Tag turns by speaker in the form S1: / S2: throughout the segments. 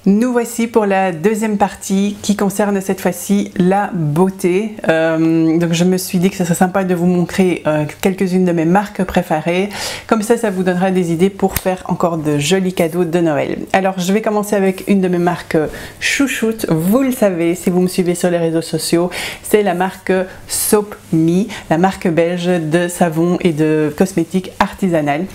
S1: Nous voici pour la deuxième partie qui concerne cette fois-ci la beauté. Donc je me suis dit que ce serait sympa de vous montrer quelques-unes de mes marques préférées. Comme ça vous donnera des idées pour faire encore de jolis cadeaux de Noël. Alors je vais commencer avec une de mes marques chouchoutes. Vous le savez si vous me suivez sur les réseaux sociaux, c'est la marque Soap Me, la marque belge de savon et de cosmétiques artisanales.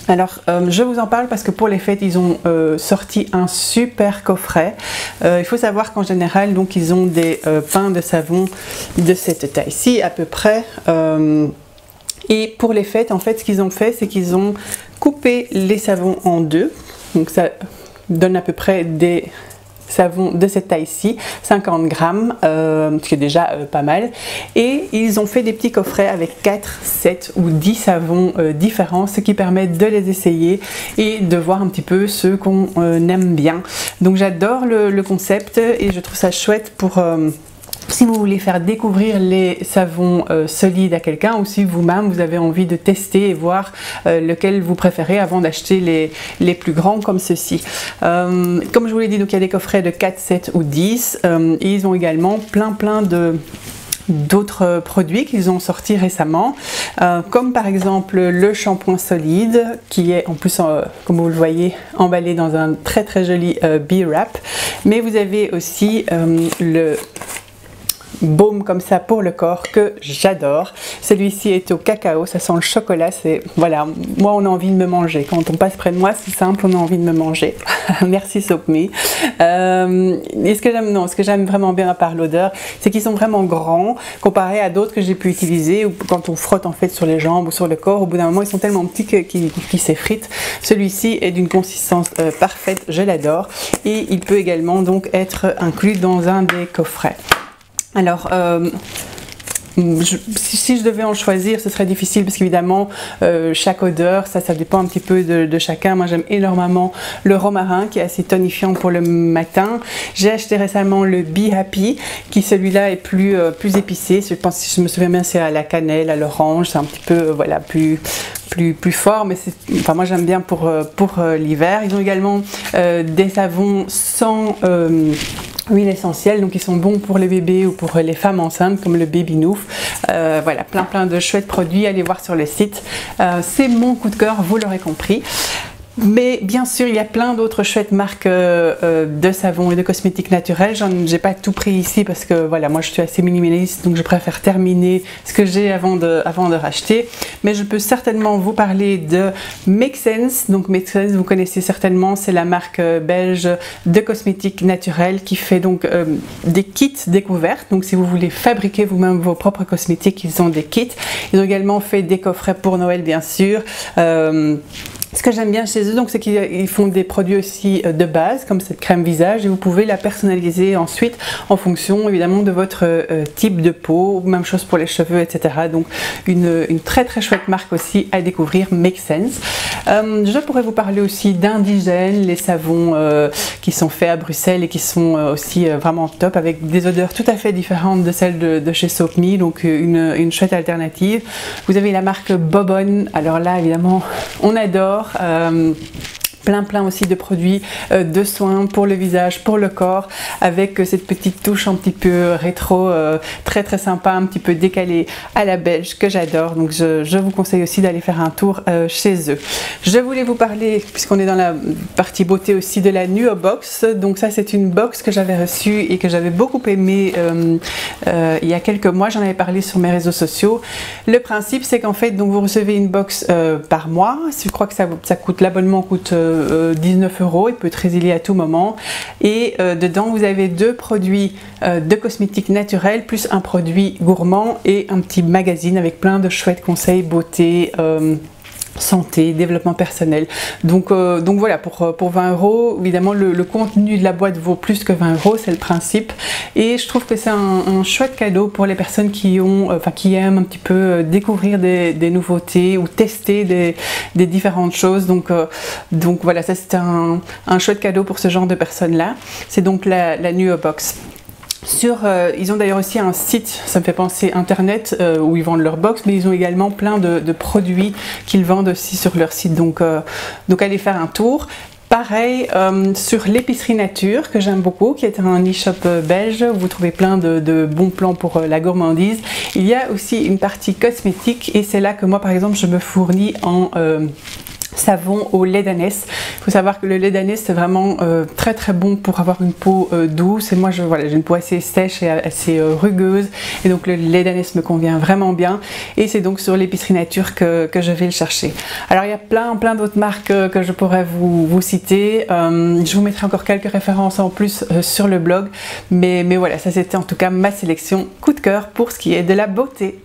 S1: Alors je vous en parle parce que pour les fêtes ils ont sorti un super coffret. Il faut savoir qu'en général donc ils ont des pains de savon de cette taille-ci à peu près. Et pour les fêtes en fait ce qu'ils ont fait c'est qu'ils ont coupé les savons en deux. Donc ça donne à peu près des savon de cette taille-ci, 50 grammes, ce qui est déjà pas mal. Et ils ont fait des petits coffrets avec 4, 7 ou 10 savons différents, ce qui permet de les essayer et de voir un petit peu ceux qu'on aime bien. Donc j'adore le concept et je trouve ça chouette pour... si vous voulez faire découvrir les savons solides à quelqu'un ou si vous-même vous avez envie de tester et voir lequel vous préférez avant d'acheter les plus grands comme ceci. Comme je vous l'ai dit, donc il y a des coffrets de 4, 7 ou 10 et ils ont également plein d'autres produits qu'ils ont sortis récemment, comme par exemple le shampoing solide qui est en plus, comme vous le voyez, emballé dans un très joli bee wrap. Mais vous avez aussi le baume comme ça pour le corps que j'adore. Celui-ci est au cacao, ça sent le chocolat, c'est voilà, moi on a envie de me manger. Quand on passe près de moi, c'est simple, on a envie de me manger. Merci Soap Me. Et ce que j'aime vraiment bien à part l'odeur, c'est qu'ils sont vraiment grands comparé à d'autres que j'ai pu utiliser ou quand on frotte en fait sur les jambes ou sur le corps, au bout d'un moment ils sont tellement petits qu'ils s'effritent. Celui-ci est d'une consistance parfaite, je l'adore et il peut également donc être inclus dans un des coffrets. Alors, si je devais en choisir, ce serait difficile parce qu'évidemment, chaque odeur, ça dépend un petit peu de chacun. Moi, j'aime énormément le romarin qui est assez tonifiant pour le matin. J'ai acheté récemment le Be Happy qui, celui-là, est plus épicé. Je pense, si je me souviens bien, c'est à la cannelle, à l'orange. C'est un petit peu, voilà, plus fort, mais enfin, moi j'aime bien pour l'hiver. Ils ont également des savons sans huile essentielle, donc ils sont bons pour les bébés ou pour les femmes enceintes comme le Baby Noof. Voilà, plein de chouettes produits, allez voir sur le site. C'est mon coup de cœur, vous l'aurez compris. Mais bien sûr, il y a plein d'autres chouettes marques de savon et de cosmétiques naturels. J'ai pas tout pris ici parce que voilà, moi je suis assez minimaliste, donc je préfère terminer ce que j'ai avant de racheter. Mais je peux certainement vous parler de Make Sense. Donc Make Sense, vous connaissez certainement, c'est la marque belge de cosmétiques naturels qui fait donc des kits découvertes. Donc si vous voulez fabriquer vous-même vos propres cosmétiques, ils ont des kits. Ils ont également fait des coffrets pour Noël, bien sûr. Ce que j'aime bien chez eux, donc, c'est qu'ils font des produits aussi de base, comme cette crème visage, et vous pouvez la personnaliser ensuite en fonction évidemment de votre type de peau, même chose pour les cheveux, etc. Donc une très chouette marque aussi à découvrir, Make Sense. Je pourrais vous parler aussi d'Indigène, les savons qui sont faits à Bruxelles et qui sont aussi vraiment top, avec des odeurs tout à fait différentes de celles de chez Soap Me, donc une chouette alternative. Vous avez la marque Bobonne, alors là évidemment on adore. Plein aussi de produits de soins pour le visage, pour le corps, avec cette petite touche un petit peu rétro, très sympa, un petit peu décalée à la belge que j'adore. Donc je vous conseille aussi d'aller faire un tour chez eux. Je voulais vous parler, puisqu'on est dans la partie beauté aussi, de la Nuo Box. Donc ça c'est une box que j'avais reçue et que j'avais beaucoup aimé il y a quelques mois. J'en avais parlé sur mes réseaux sociaux. Le principe c'est qu'en fait donc vous recevez une box par mois. Je crois que ça coûte, l'abonnement coûte 19 €, il peut être résilié à tout moment et dedans vous avez 2 produits de cosmétiques naturels plus un produit gourmand et un petit magazine avec plein de chouettes conseils beauté, santé, développement personnel. Donc voilà, pour 20 €, évidemment le contenu de la boîte vaut plus que 20 €, c'est le principe. Et je trouve que c'est un chouette cadeau pour les personnes qui aiment un petit peu découvrir des nouveautés ou tester des différentes choses. Donc voilà, ça c'est un chouette cadeau pour ce genre de personnes-là. C'est donc la Nuo Box. Ils ont d'ailleurs aussi un site, ça me fait penser internet, où ils vendent leur box, mais ils ont également plein de produits qu'ils vendent aussi sur leur site, donc allez faire un tour. Pareil sur l'épicerie nature que j'aime beaucoup, qui est un e-shop belge où vous trouvez plein de bons plans pour la gourmandise. Il y a aussi une partie cosmétique et c'est là que moi par exemple je me fournis en savon au lait d'ânesse. Il faut savoir que le lait d'ânesse c'est vraiment très très bon pour avoir une peau douce et moi j'ai une peau assez sèche et assez rugueuse et donc le lait d'ânesse me convient vraiment bien et c'est donc sur l'épicerie nature que je vais le chercher. Alors il y a plein d'autres marques que je pourrais vous citer, je vous mettrai encore quelques références en plus sur le blog mais voilà, ça c'était en tout cas ma sélection coup de cœur pour ce qui est de la beauté.